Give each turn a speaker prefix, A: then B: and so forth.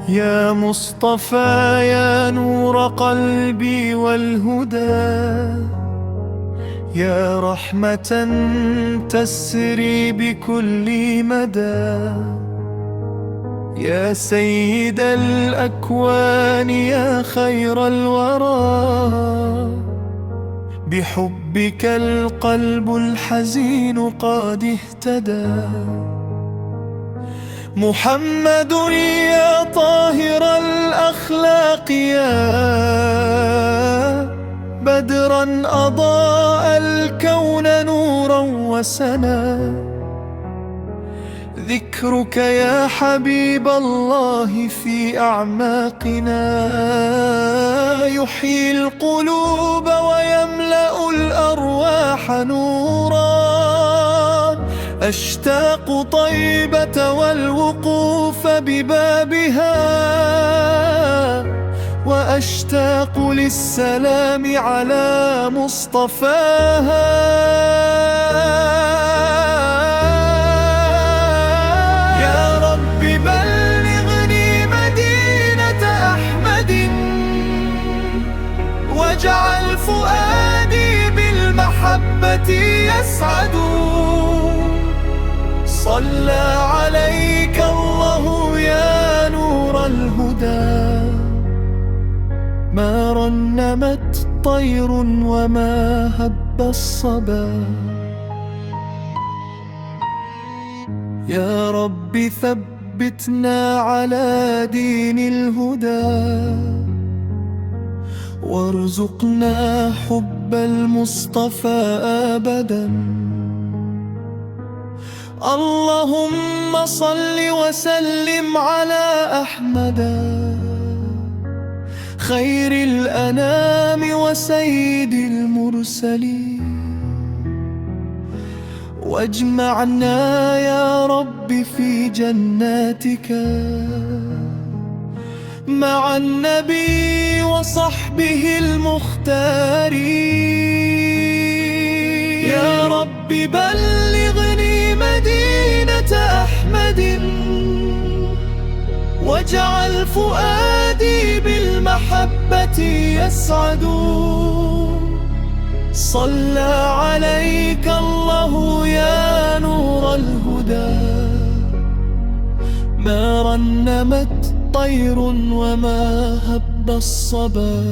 A: يا مصطفى يا نور قلبي والهدى، يا رحمة تسري بكل مدى، يا سيد الأكوان يا خير الورى، بحبك القلب الحزين قد اهتدى. محمد يا طاهر الأخلاق يا بدرا أضاء الكون نورا وسنا، ذكرك يا حبيب الله في أعماقنا، يحيي القلوب ويملأ الأرواح نورا. أشتاق طيبة والوقوف ببابها، وأشتاق للسلام على مصطفاها. يا رب بلغني مدينة أحمد، واجعل فؤادي بالمحبة يسعد. صلى عليك الله يا نور الهدى، ما رنمت طير وما هب الصبا. يا رب ثبتنا على دين الهدى، وارزقنا حب المصطفى أبدا. اللهم صل وسلم على أحمد، خير الأنام وسيد المرسلين. واجمعنا يا رب في جناتك مع النبي وصحبه المختارين. يا رب بلغني مدينة أحمد، واجعل فؤادي بالمحبة يسعد. صلى عليك الله يا نور الهدى، ما رنمت طير وما هب الصبا.